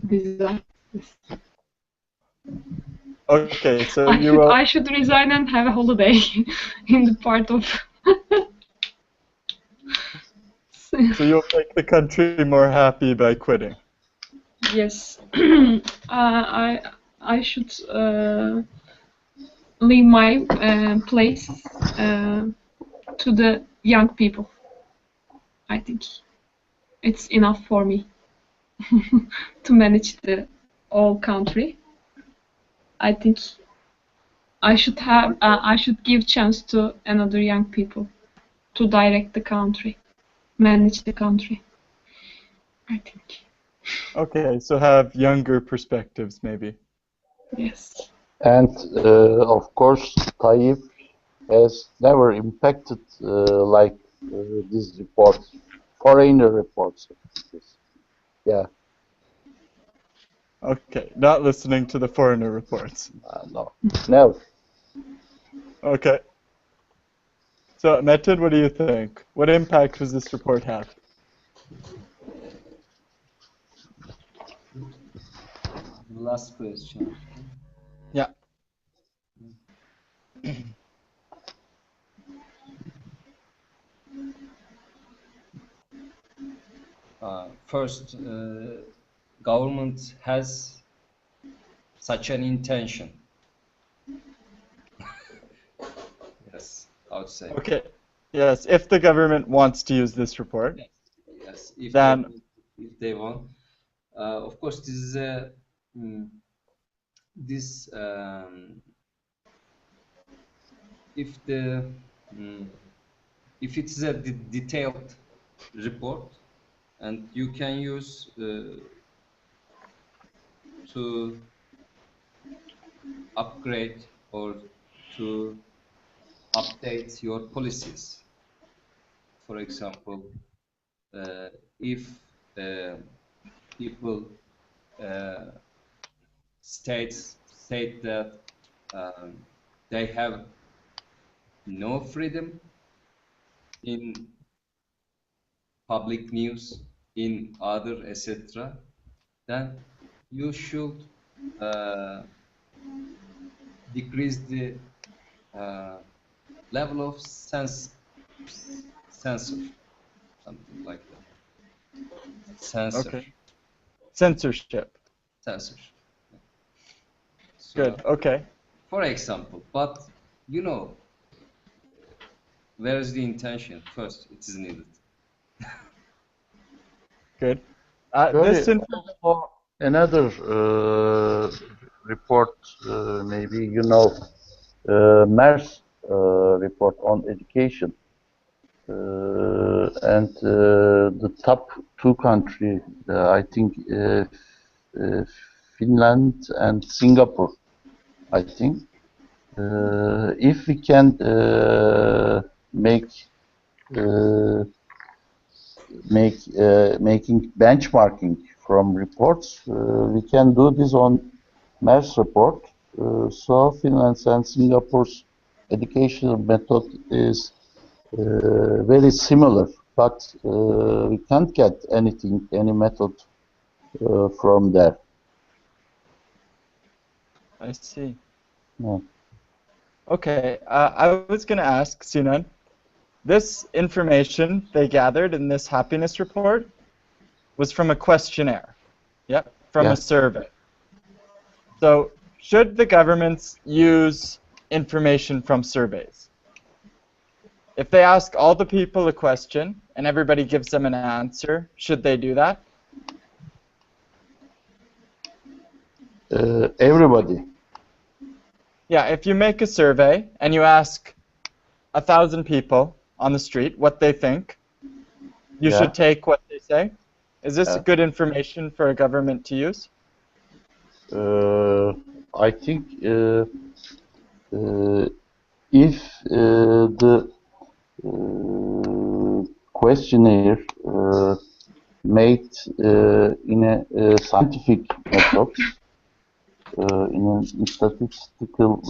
design. Yes. Okay, so you will. I should resign and have a holiday in the part of. So you'll make the country more happy by quitting. Yes. I should leave my place to the young people. I think it's enough for me to manage the whole country. I think I should give chance to another young people to direct the country, manage the country. I think. Okay, so have younger perspectives, maybe. Yes. And of course, Tayyip has never impacted like this report, foreigner reports. Yeah, Okay, not listening to the foreigner reports. no, never. Okay. So, Metin, what do you think? What impact does this report have? Last question. Yeah. First, government has such an intention. Yes, I would say. Okay. Yes, if the government wants to use this report, Yes, if then they want. Of course, this is a this if the if it is a detailed report, and you can use to upgrade or to update your policies. For example, if people state that they have no freedom in public news, in other, etc., then you should decrease the level of censor, something like that. Censor. okay. Censorship. Censorship. So, Good. Okay. for example, but you know, where is the intention? First, it is needed. Good. This also another report, maybe you know, MERS report on education, and the top two countries, I think, Finland and Singapore. I think if we can making benchmarking from reports, we can do this on MERS report. So Finland and Singapore's educational method is very similar, but we can't get any method from there. I see. Yeah. Okay. I was going to ask, Sinan, this information they gathered in this happiness report was from a questionnaire. Yep, from a survey. So, should the governments use information from surveys? If they ask all the people a question and everybody gives them an answer, should they do that? Everybody. Yeah, if you make a survey and you ask 1,000 people on the street what they think, you should take what they say. Is this good information for a government to use? I think if the questionnaire made in a scientific method, in a statistical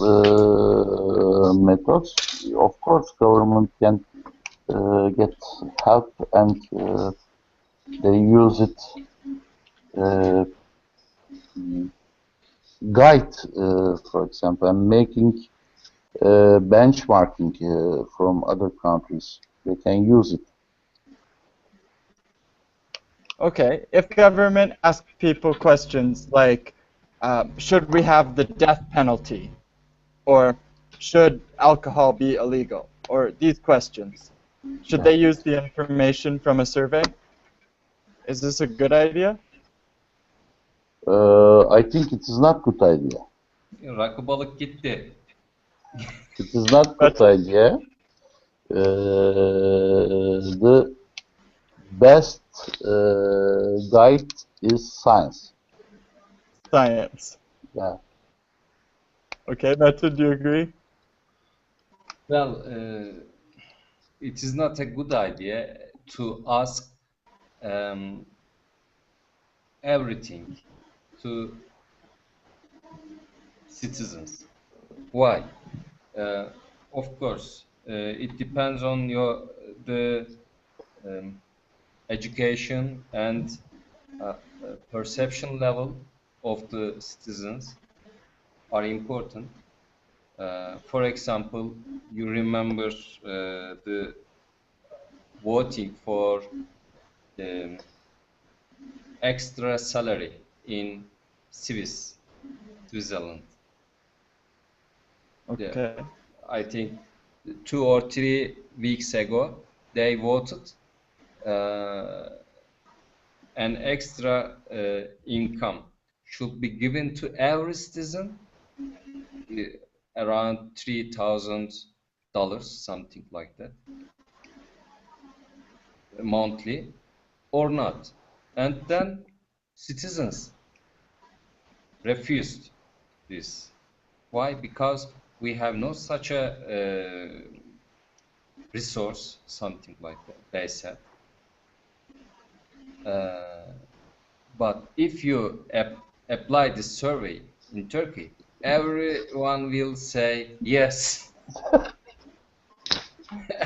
methods, of course, government can get help and they use it guide, for example, and making benchmarking from other countries. They can use it. Okay, if government asks people questions like, should we have the death penalty? Or should alcohol be illegal? Or these questions. Should they use the information from a survey? Is this a good idea? I think it is not good idea. Rakı balık gitti. It is not good idea. The best guide is science. Science. Yeah. Okay, Mete, do you agree? Well, it is not a good idea to ask everything to citizens. Why? Of course, it depends on the education and perception level of the citizens are important. For example, you remember the voting for extra salary in Switzerland. Okay. I think 2 or 3 weeks ago, they voted an extra income should be given to every citizen, around $3,000, something like that, monthly, or not. And then citizens refused this. Why? Because we have no such a resource, something like that, they said. But if you apply this survey in Turkey, everyone will say yes.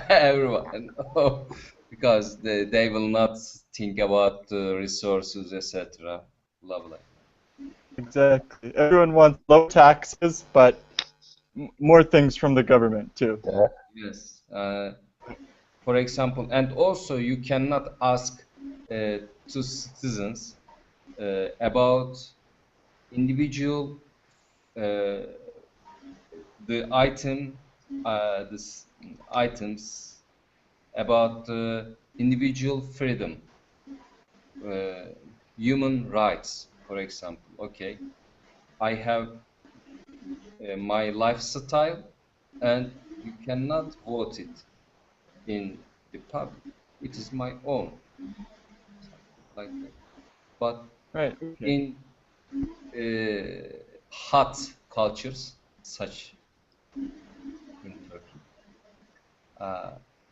Everyone, because they will not think about the resources, etc. Blah blah. Exactly. Everyone wants low taxes, but more things from the government too. Yeah. Yes. For example, and also you cannot ask to citizens about individual the items about individual freedom, human rights, for example. Okay, I have my lifestyle, and you cannot vote it in the public. It is my own, like that. But Right. Okay. in hot cultures, such in Turkey,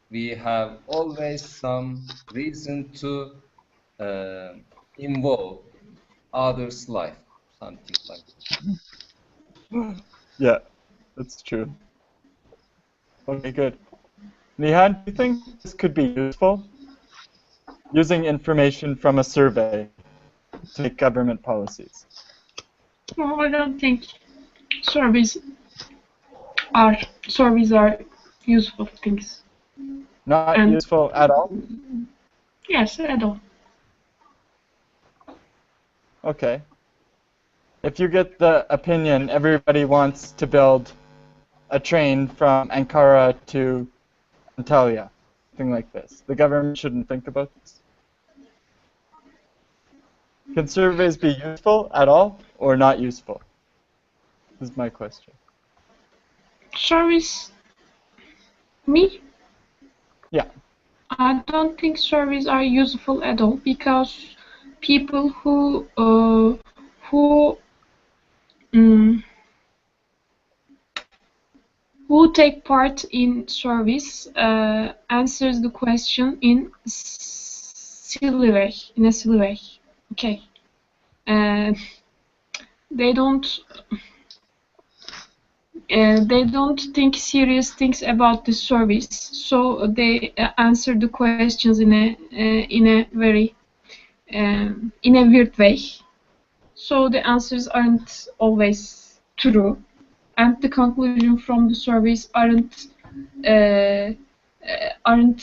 we have always some reason to involve others' life, something like that. Yeah, that's true. Okay, good. Nihan, do you think this could be useful? Using information from a survey to make government policies? No, I don't think surveys are useful things. Not And- useful at all? Yes, at all. Okay. If you get the opinion everybody wants to build a train from Ankara to Antalya, something like this, the government shouldn't think about this? Can surveys be useful at all or not useful? This is my question. Surveys, me? Yeah. I don't think surveys are useful at all because people who take part in surveys answers the question in a silly way. Okay. They don't think serious things about the surveys, so they answer the questions in a very in a weird way. so the answers aren't always true, and the conclusion from the surveys aren't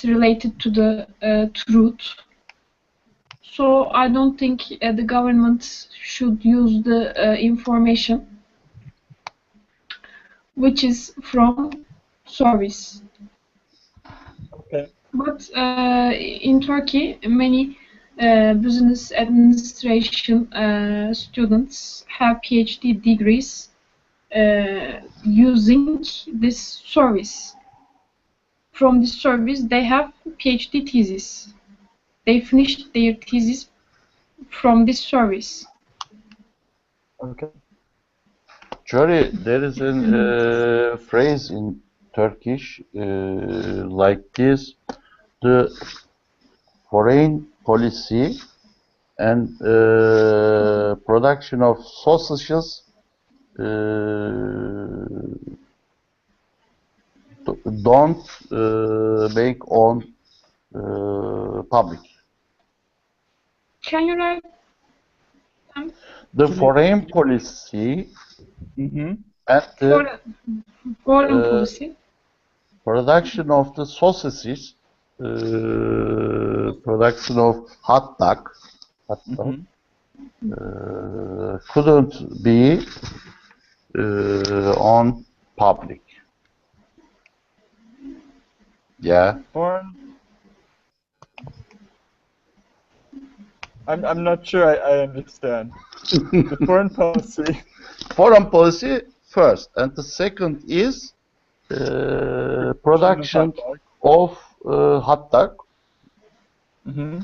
related to the truth. So I don't think the government should use the information which is from surveys. Okay. But in Turkey, many business administration students have PhD degrees using this service. From this service, they have PhD thesis. They finished their thesis from this service. Okay. Jory, there is a phrase in Turkish like this: the foreign policy and production of sausages don't make on public. Can you write? The foreign policy Mm-hmm. and the Foreign policy. production of the sausages, production of hot dog, Mm-hmm. couldn't be on public. Yeah. Foreign. I'm not sure I understand. The foreign policy. Foreign policy first, and the second is production of hot dog. Mm-hmm.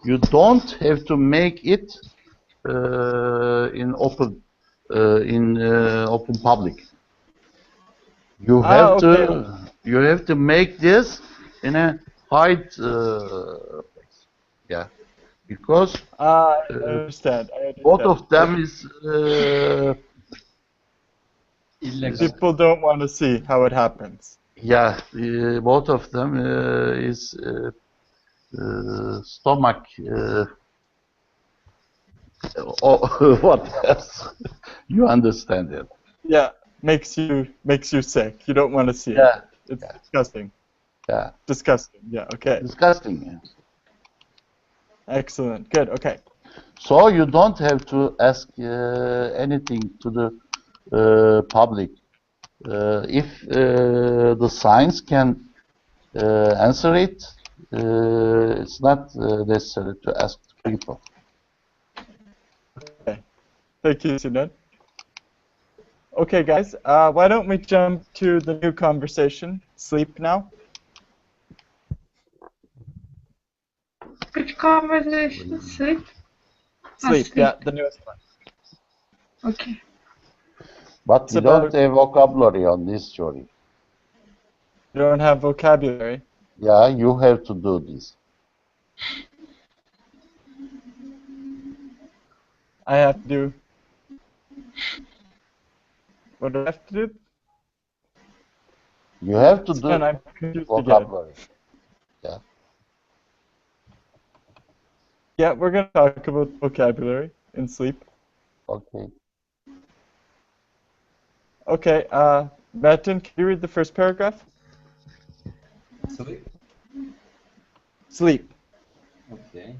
You don't have to make it in open public. You have to make this in a hide place. Yeah, because I understand. both of them is illegal. People don't want to see how it happens. yeah, both of them is stomach. What else? You understand it? Yeah, makes you sick. You don't want to see Yeah. it. It's disgusting. Yeah. Disgusting. Yeah. Okay. Disgusting. Yeah. Excellent. Good. Okay. So you don't have to ask anything to the public. If the science can answer it, it's not necessary to ask people. Okay. Thank you, Sinan. Okay, guys. Why don't we jump to the new conversation? Sleep now. Which conversation? Sleep? Sleep. Sleep. Yeah, the newest one. Okay. But we So- don't have vocabulary on this story. You don't have vocabulary. Yeah, you have to do this. I have to do. What do I have to do? You have to Sinan, do I'm confused again. vocabulary. Yeah. Yeah, we're gonna talk about vocabulary in sleep. Okay. Okay. Metin, can you read the first paragraph? Sleep. Sleep. Okay.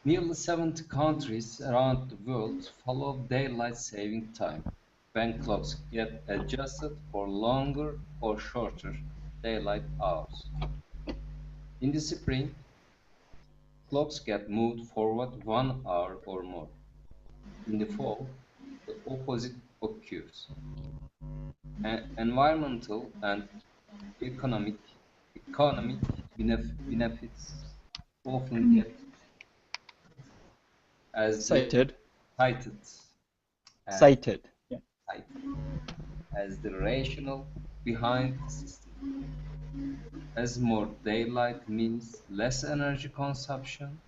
Nearly 70 countries around the world follow daylight saving time when clocks get adjusted for longer or shorter daylight hours. In the spring, clocks get moved forward 1 hour or more. In the fall, the opposite occurs. Environmental and economic benefits often get as Cited. cited as, Cited. Yeah. as the rationale behind the system. As more daylight means less energy consumption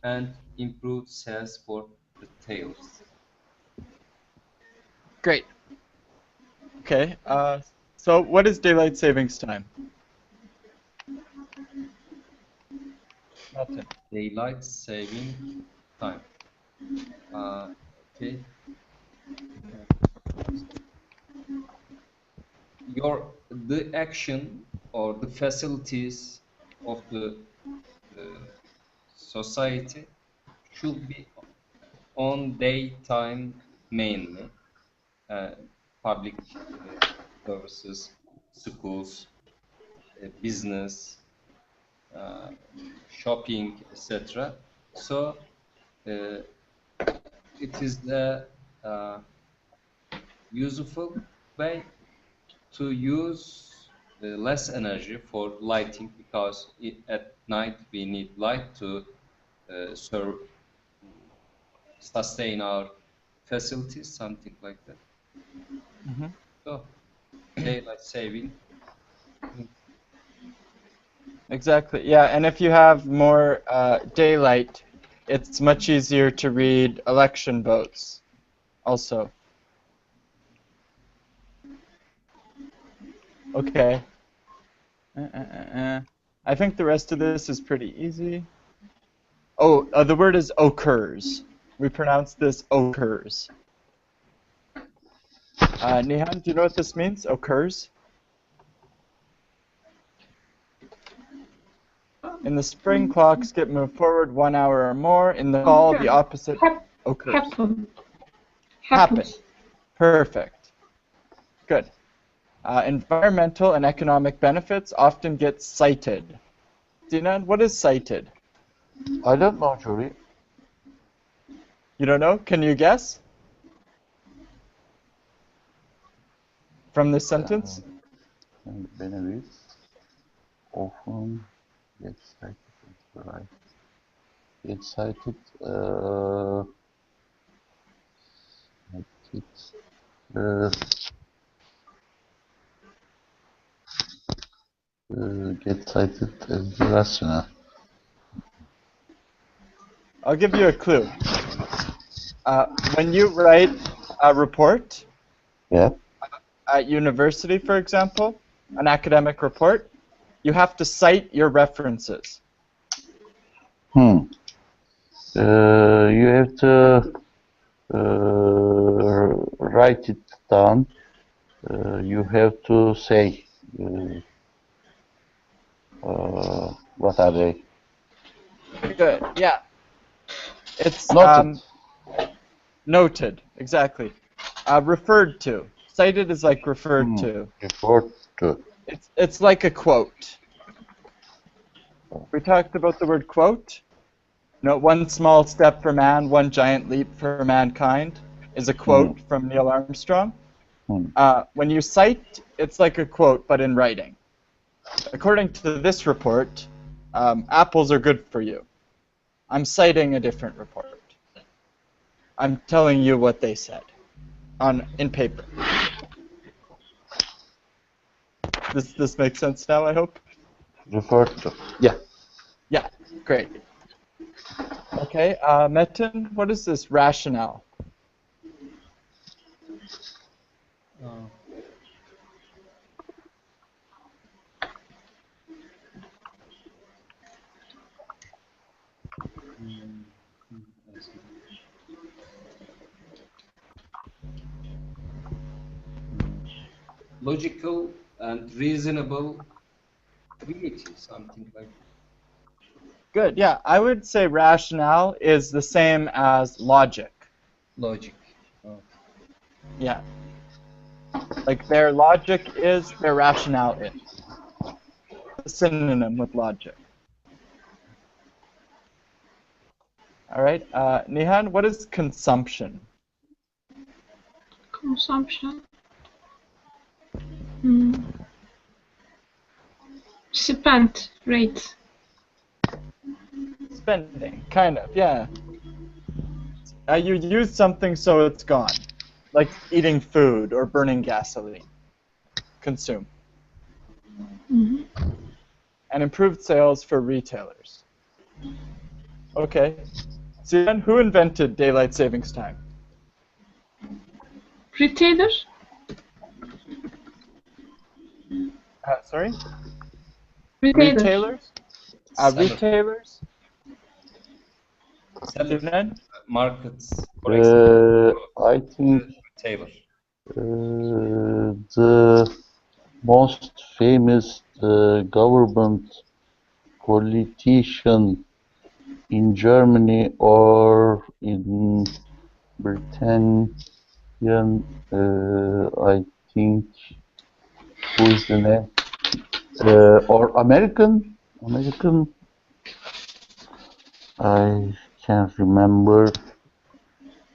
and improved sales for retailers. Great. Okay. So what is daylight savings time? Metin. Daylight saving time. Okay. The action or the facilities of the society should be on daytime mainly. Public services, schools, business, shopping, etc. So it is the useful way to use less energy for lighting because at night we need light to sustain our facilities, something like that. Mm-hmm. So daylight saving. Exactly. Yeah, and if you have more daylight, it's much easier to read election votes also. Okay. I think the rest of this is pretty easy. Oh, the word is occurs. We pronounce this occurs. Nihan, do you know what this means? Occurs? In the spring, clocks get moved forward 1 hour or more. In the fall, the opposite occurs. Happen. Perfect. Good. Environmental and economic benefits often get cited. Sinan, what is cited? I don't know, Jory. You don't know? Can you guess? From this sentence? And benefits often get cited. Right. Get cited. Get cited as rational. I'll give you a clue. When you write a report, Yeah. at university, for example, an academic report, you have to cite your references. You have to write it down. You have to say what are they? Good. Yeah. It's Noted. noted. Exactly. Referred to. Cited is like referred to. Referred to. It's like a quote. We talked about the word quote. No, one small step for man, one giant leap for mankind is a quote from Neil Armstrong. When you cite, it's like a quote, but in writing. According to this report, apples are good for you. I'm citing a different report. I'm telling you what they said in paper. This makes sense now, I hope? Referred to. Yeah. Yeah, great. Okay, Metin, what is this rationale? Logical and reasonable creative, something like that. Good, yeah. I would say rationale is the same as logic. Logic. Oh. Yeah. Like their logic is, their rationale is. A synonym with logic. All right, Nihan, what is consumption? Consumption. Spent rate. Spending, kind of, yeah. You use something so it's gone, like eating food or burning gasoline. Consume. And improved sales for retailers. Okay. So then, who invented daylight savings time? Retailer. Sorry? Retailer. Retailers? Retailers? Sellers, Sinan? markets, for example, I think retailer. the most famous government politician in Germany or in Britain, I think, who is the name? Or American? American? I can't remember.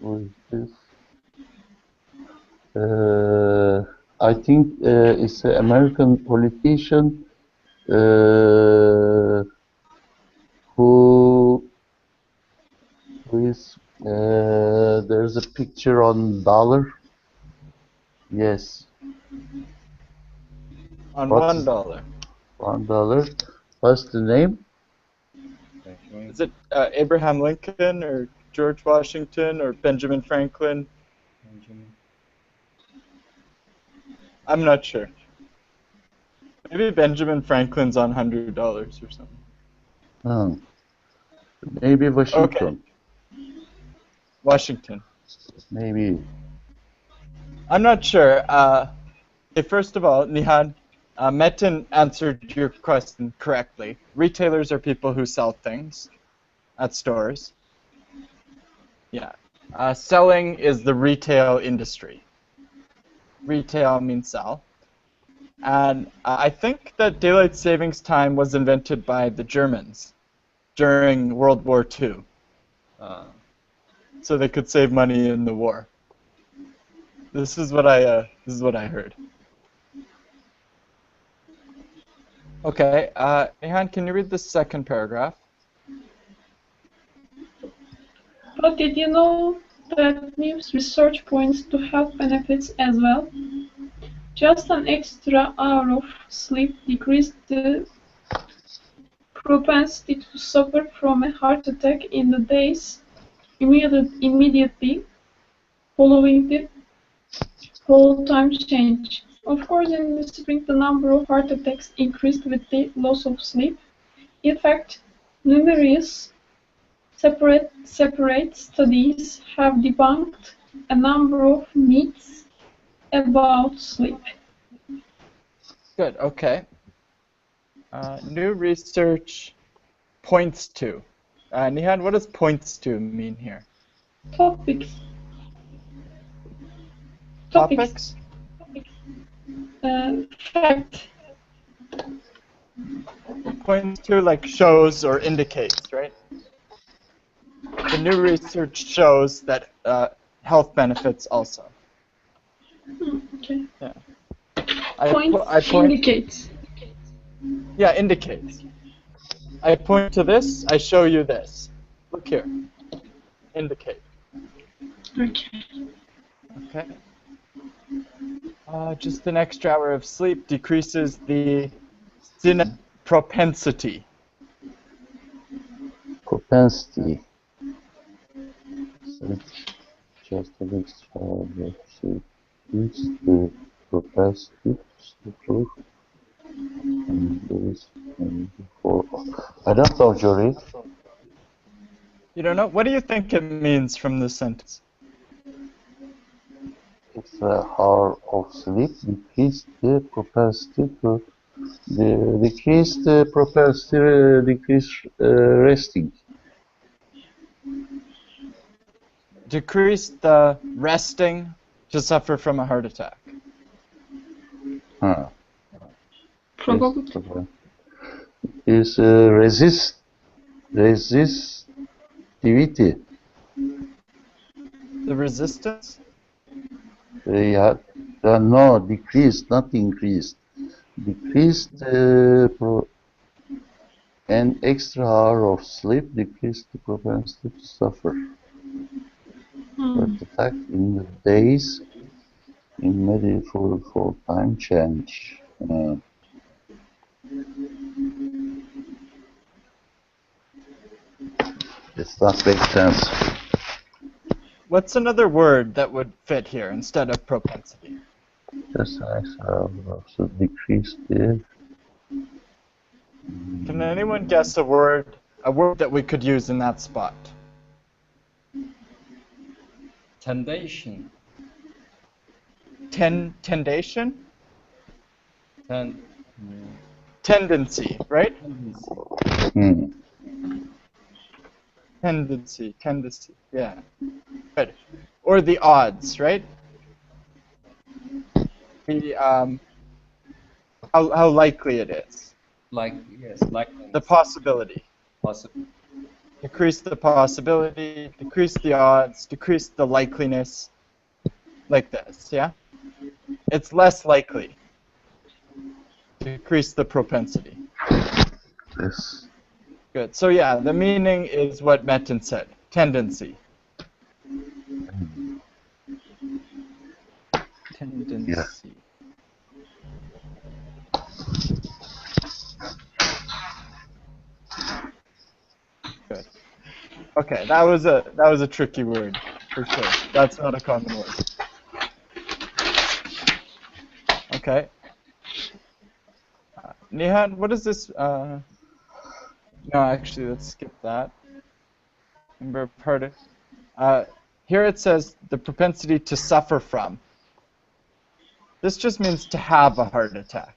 Who is this? I think it's an American politician who is. There's a picture on dollar. Yes. On What $1. is $1? What's the name? Is it Abraham Lincoln or George Washington or Benjamin Franklin? I'm not sure. Maybe Benjamin Franklin's on $100 or something. Oh, maybe Washington. Okay. Washington. Maybe. I'm not sure. First of all, Nihan, Metin answered your question correctly. Retailers are people who sell things at stores. Yeah. Selling is the retail industry. Retail means sell. And I think that daylight savings time was invented by the Germans during World War II. So they could save money in the war. This is what I heard. Okay, Nihan, can you read the second paragraph? But did you know that new research points to health benefits as well? Just an extra hour of sleep decreased the propensity to suffer from a heart attack in the days immediately following the whole time change. Of course, in the spring, the number of heart attacks increased with the loss of sleep. In fact, numerous separate studies have debunked a number of myths about sleep. Good, okay. New research points to. Nihan, what does points to mean here? Topics. Fact. Points to like shows or indicates, right? The new research shows that health benefits also. Okay. Yeah. Indicates. Yeah, indicates. I point to this, I show you this. Look here. Indicate. Okay. Okay. Just an extra hour of sleep decreases the sin propensity. Propensity. So just an extra hour of sleep. It's the propensity to prove. And there is before. I don't know, Jory. You don't know? What do you think it means from this sentence? Extra hour of sleep decrease the propensity to decrease resting. Decrease the resting to suffer from a heart attack. Huh. Probably. Is resistivity. The resistance? No, decreased, not increased. Decreased an extra hour of sleep decreased the propensity to suffer heart attack in the days immediately for time change. Does not make sense. What's another word that would fit here instead of propensity? Just also decrease the. Can anyone guess a word that we could use in that spot? Tendation. Tendation? Ten, Tendency, right? tendency. Hmm. Tendency, yeah. Good. Or the odds, right? The how likely it is. Like, yes, like The possibility. possible. Decrease the possibility, decrease the odds, decrease the likeliness, like this, yeah? It's less likely. Decrease the propensity. Yes. Good. So yeah, the meaning is what Metin said. Tendency. Tendency. Yeah. Good. Okay, that was a tricky word for sure. That's not a common word. Okay. Nihan, what is this? No, actually, let's skip that. Number of heart. Here it says the propensity to suffer from. This just means to have a heart attack.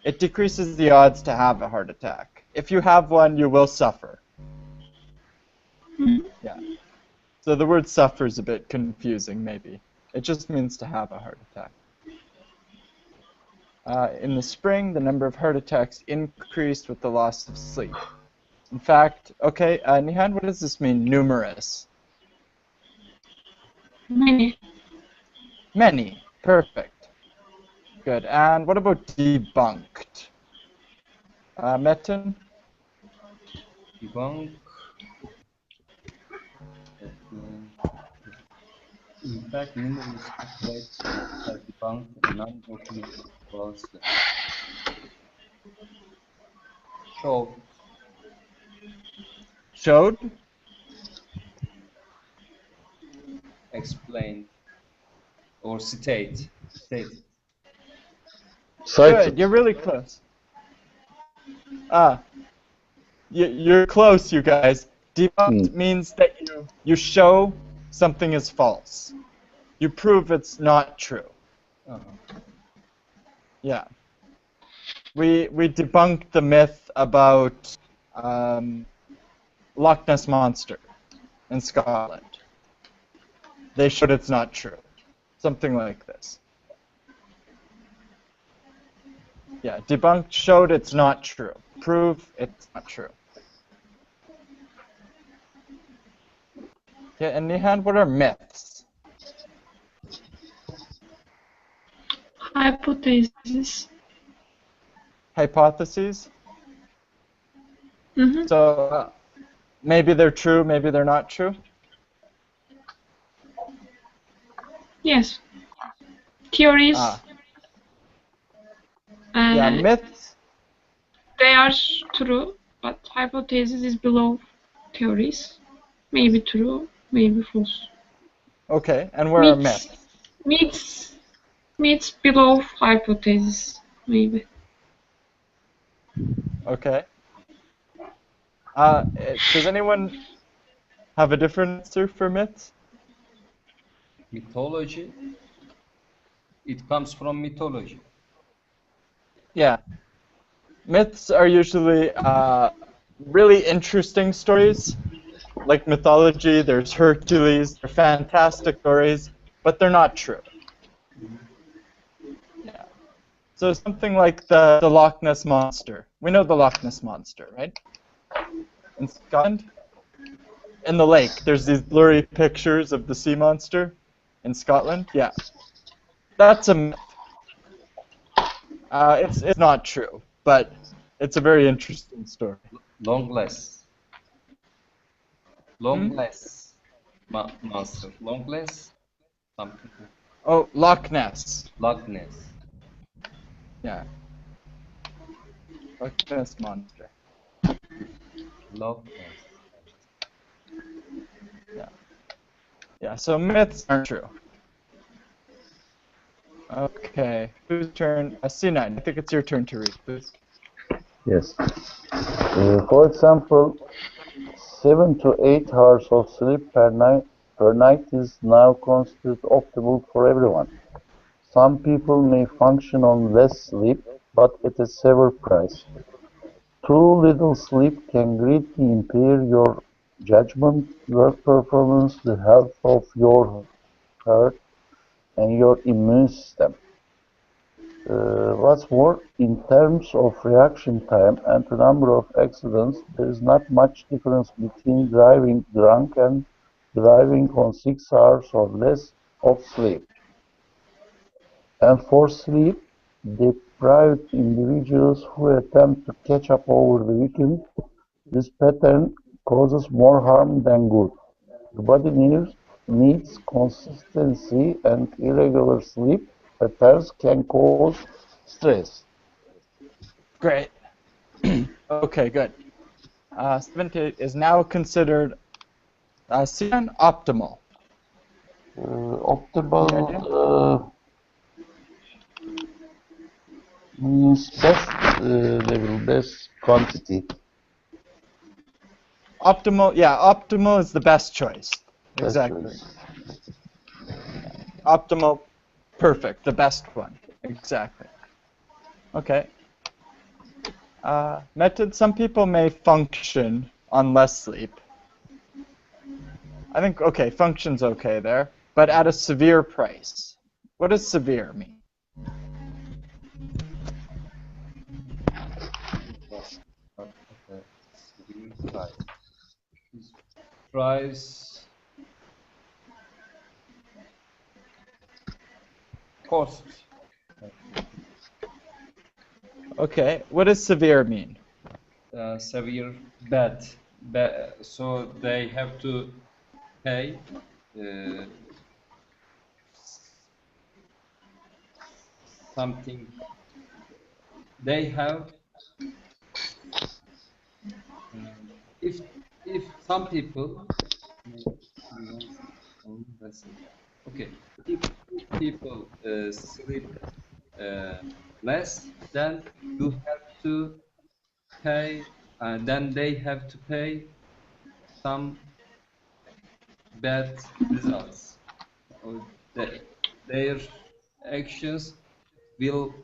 It decreases the odds to have a heart attack. If you have one, you will suffer. Yeah. So the word suffer is a bit confusing, maybe. It just means to have a heart attack. In the spring, the number of heart attacks increased with the loss of sleep. In fact, okay, Nihan, what does this mean, numerous? Many. Many. Perfect. Good. And what about debunked? Metin? Debunk. In fact, numerous sites have debunked non-optimistic falsehood. So, Showed? explain or state. Cited. Good. You're really close. You're close, you guys. Debunked means that you show something is false. You prove it's not true. Yeah. We debunked the myth about Loch Ness Monster in Scotland. They showed it's not true. Something like this. Yeah, debunked showed it's not true. Prove it's not true. Yeah, and Nihan, what are myths? Hypothesis. Hypotheses? Mm-hmm. So maybe they're true, maybe they're not true? Yes. Theories. Yeah, myths. They are true, but hypothesis is below theories. Maybe true, maybe false. Okay, and where are myths? Myths below hypothesis, maybe. Okay. Does anyone have a different answer for myths? Mythology. It comes from mythology. Yeah. Myths are usually really interesting stories. Like mythology, there's Hercules, they're fantastic stories, but they're not true. Yeah. So something like the Loch Ness Monster. We know the Loch Ness Monster, right? In Scotland? In the lake, there's these blurry pictures of the sea monster in Scotland. Yeah. That's a myth. It's not true, but it's a very interesting story. Longless monster. Longless something. Oh, Loch Ness. Loch Ness. Yeah. Loch Ness Monster. Loch Ness. Yeah. Yeah, so myths aren't true. Okay, whose turn? C9, I think it's your turn to read, please. Yes. For example, 7 to 8 hours of sleep per night per night is now considered optimal for everyone. Some people may function on less sleep, but at a severe price. Too little sleep can greatly impair your judgment, work performance, the health of your heart, and your immune system. What's more, in terms of reaction time and the number of accidents, there is not much difference between driving drunk and driving on 6 hours or less of sleep. And for sleep deprived individuals who attempt to catch up over the weekend, this pattern causes more harm than good. The body needs consistency, and irregular sleep patterns can cause stress. Great. Okay, good. 70 is now considered Sinan, optimal. Optimal Any idea? means best level, best quantity. Optimal, yeah, optimal is the best choice. Best Exactly. choice. Optimal, perfect, the best one. Exactly. Okay. Method, some people may function on less sleep. I think, okay, function's okay there, but at a severe price. What does severe mean? Okay. Severe price. Price cost. Okay, what does severe mean? Severe bad. So they have to pay something. They have if some people okay, if people sleep less, then you have to pay. Then they have to pay some bad results. Or their actions will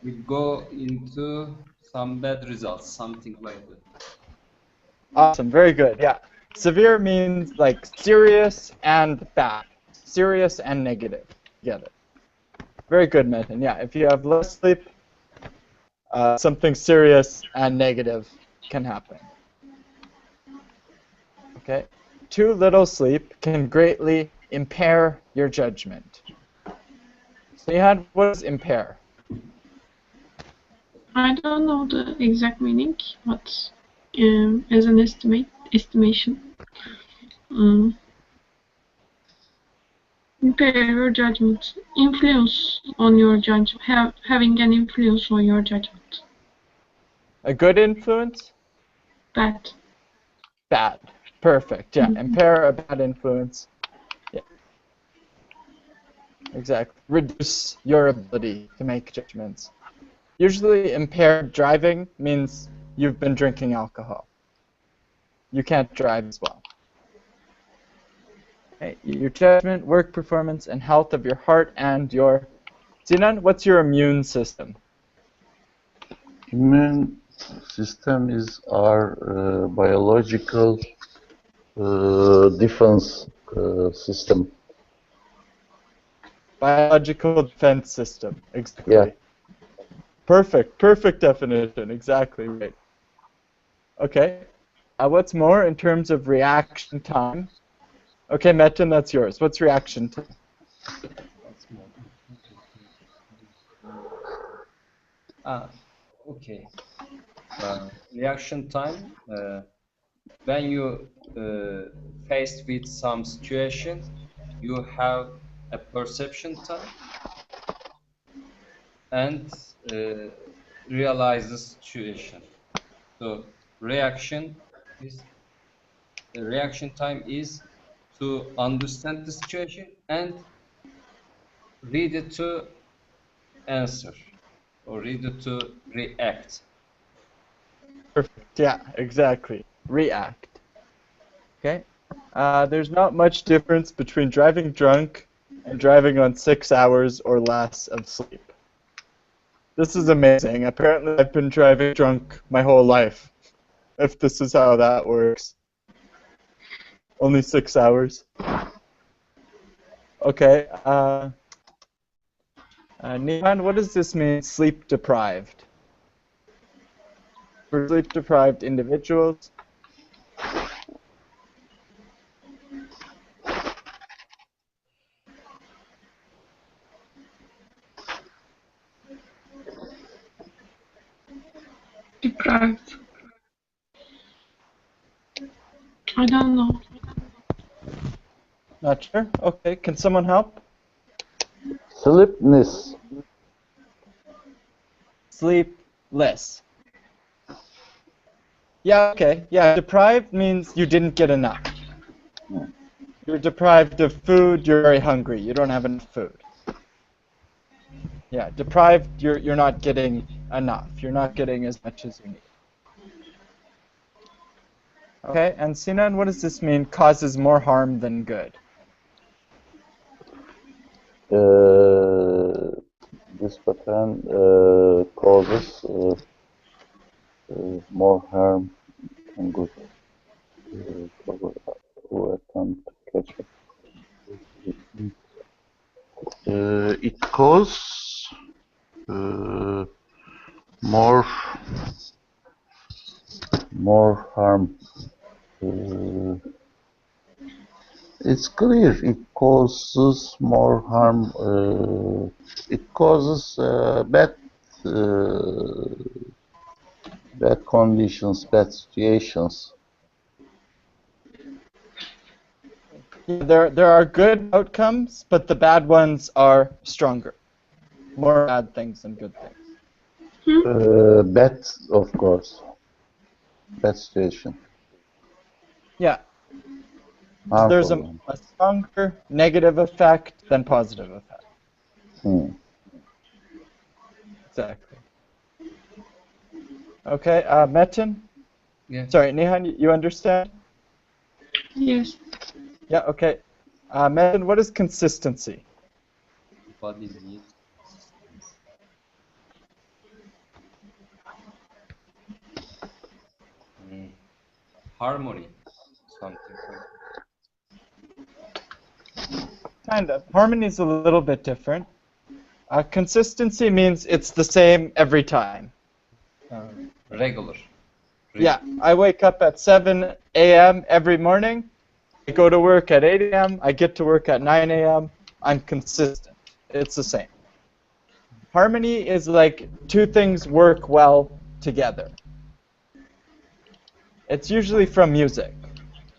will go into some bad results, something like that. Awesome, very good, yeah. Severe means like serious and bad. Serious and negative together. Very good, Metin. Yeah, if you have less sleep, something serious and negative can happen. Okay? Too little sleep can greatly impair your judgment. So you had, what does impair? I don't know the exact meaning, but as an estimation, um, impair your judgment, influence on your judgment, having an influence on your judgment. A good influence? Bad. Bad. Perfect. Yeah, impair a bad influence. Yeah. Exactly. Reduce your ability to make judgments. Usually impaired driving means you've been drinking alcohol. You can't drive as well. Okay. Your judgment, work performance, and health of your heart and your... Sinan, what's your immune system? Immune system is our biological defense system. Biological defense system. Exactly. Yeah. Perfect. Perfect definition. Exactly right. Okay. What's more in terms of reaction time? Okay, Metin, that's yours. What's reaction time? Okay. Reaction time. When you faced with some situation, you have a perception time and realize the situation. So reaction time is to understand the situation and ready to answer or ready to react. Perfect. Yeah, exactly. React. Okay. There's not much difference between driving drunk and driving on 6 hours or less of sleep. This is amazing. Apparently, I've been driving drunk my whole life, if this is how that works. Only 6 hours. Okay. Nihan, what does this mean, sleep deprived? For sleep deprived individuals, Deprived. I don't know. not sure. Okay, can someone help? Sleepness. Sleepless. Yeah, okay. Yeah, deprived means you didn't get enough. You're deprived of food, you're very hungry, you don't have enough food. Yeah, deprived, you're not getting enough. You're not getting as much as you need. Okay, and Sinan, what does this mean? Causes more harm than good. This pattern causes more harm than good. Who attempt to catch up. It causes more harm. It's clear it causes more harm. It causes bad conditions, bad situations. There are good outcomes, but the bad ones are stronger. More bad things than good things. Bad, of course. Bad situation. Yeah. Harmful. There's a stronger negative effect than positive effect. Exactly. Okay, Metin? Yeah. Sorry, Nihan, you understand? Yes. Yeah, okay. Metin, what is consistency? What is it? Harmony. Something. Kind of. Harmony is a little bit different. Consistency means it's the same every time. Regular. Yeah, I wake up at 7 a.m. every morning. I go to work at 8 a.m. I get to work at 9 a.m. I'm consistent. It's the same. Harmony is like two things work well together. It's usually from music.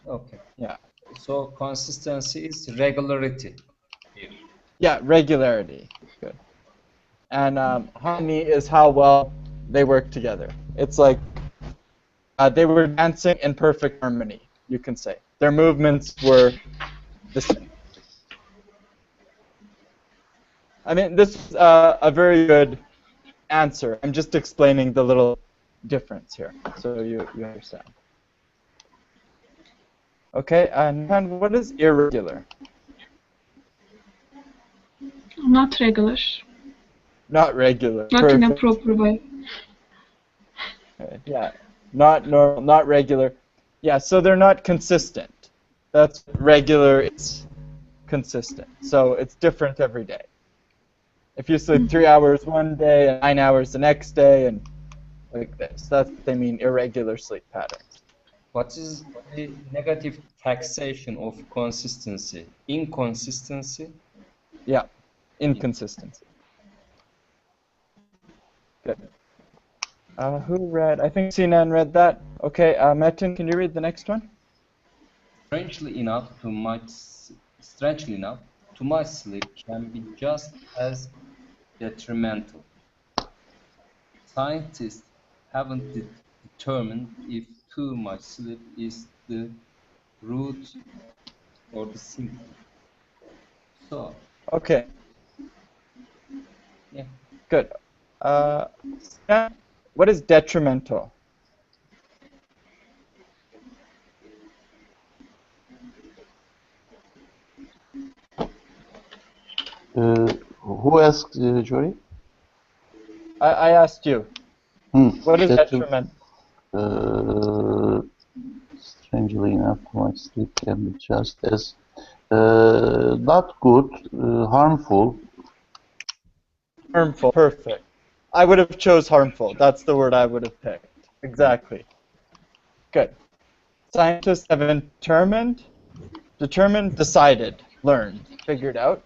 Okay. Yeah. So consistency is regularity here. Yeah, regularity. Good. And harmony is how well they work together. It's like they were dancing in perfect harmony, you can say. Their movements were the same. I mean, this is a very good answer. I'm just explaining the little difference here, so you understand. Okay, and what is irregular? Not regular. Not regular. Not in a Perfect. proper way. Yeah, not normal, not regular. Yeah, so they're not consistent. That's regular, it's consistent. So it's different every day. If you sleep 3 hours one day and 9 hours the next day and like this, that's what they mean irregular sleep patterns. What is the negative taxation of consistency? Inconsistency? Yeah, inconsistency. Good. Who read? I think Sinan read that. Okay, Metin, can you read the next one? Strangely enough, too much sleep can be just as detrimental. Scientists haven't determined if too much sleep is the root or the symptom. So, Okay. yeah. Good. Sinan, what is detrimental? Who asked, Jory? I asked you. What is Detriment. detriment? Strangely enough, my sleep can be just as not good, harmful. Harmful. Perfect. I would have chose harmful. That's the word I would have picked. Exactly. Good. Scientists have determined, decided, learned, figured out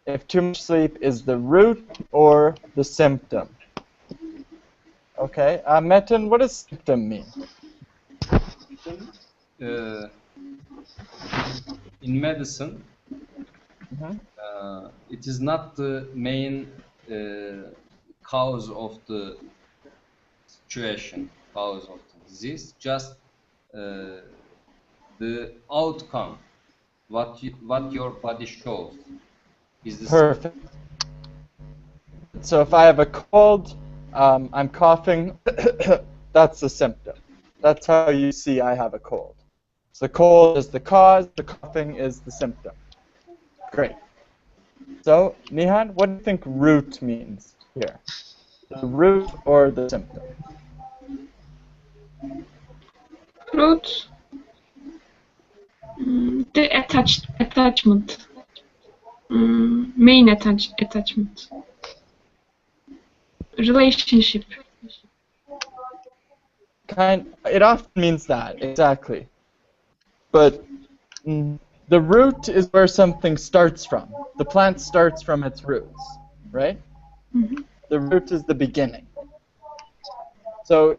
if too much sleep is the root or the symptom. Okay. Metin, what does symptom mean? In medicine, Mhm. it is not the main cause of the situation, cause of the disease, just the outcome, what your body shows is the Perfect. So if I have a cold, I'm coughing, that's the symptom. That's how you see I have a cold. So the cold is the cause, the coughing is the symptom. Great. So, Nihan, what do you think root means here? The root or the symptom? Root. The attachment. Main attachment. Relationship. It often means that, exactly. But the root is where something starts from. The plant starts from its roots, right? Mm-hmm. The root is the beginning. So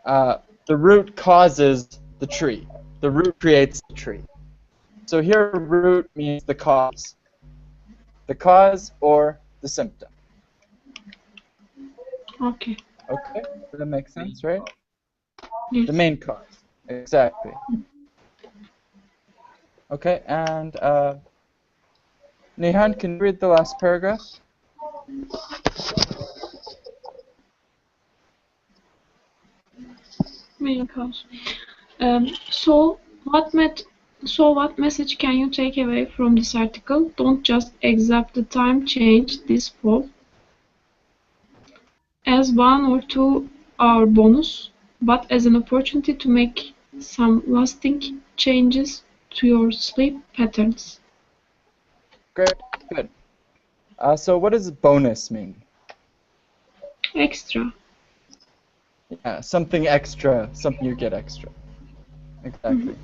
the root causes the tree. The root creates the tree. So here root means the cause. The cause or the symptom. Okay. Okay? Does that make sense, right? Yes. The main cause. Exactly. Okay, and Nihan, can you read the last paragraph? Main cause. So what message can you take away from this article? Don't just accept the time change this fall as 1 or 2 hour bonus, but as an opportunity to make some lasting changes to your sleep patterns. Great, good. So what does bonus mean? Extra. Yeah, something extra, something you get extra. Exactly.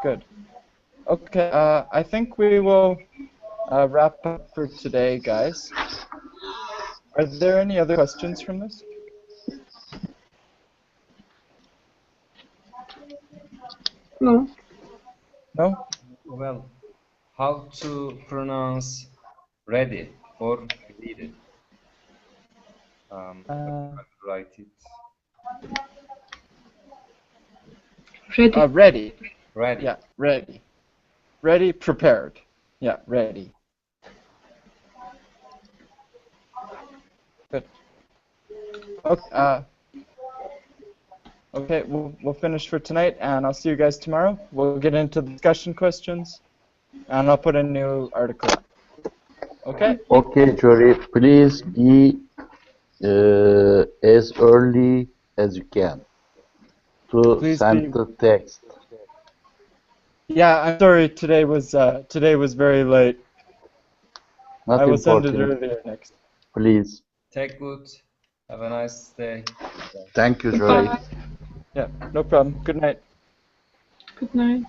Good. Okay, I think we will wrap up for today, guys. Are there any other questions from this? No. No? well, how to pronounce ready or read it? Write it. Ready. Ready. Ready. Yeah, ready. Ready, prepared. Yeah, ready. Good. Okay, okay, we'll finish for tonight, and I'll see you guys tomorrow. We'll get into the discussion questions, and I'll put a new article up. Okay? Okay, Jory, please be as early as you can to Please send be. the text. Yeah, I'm sorry. Today was very late. Not I will send it important. earlier next. Please. Take good. Have a nice day. Thank you, Jory. Goodbye. Yeah, no problem. Good night. Good night.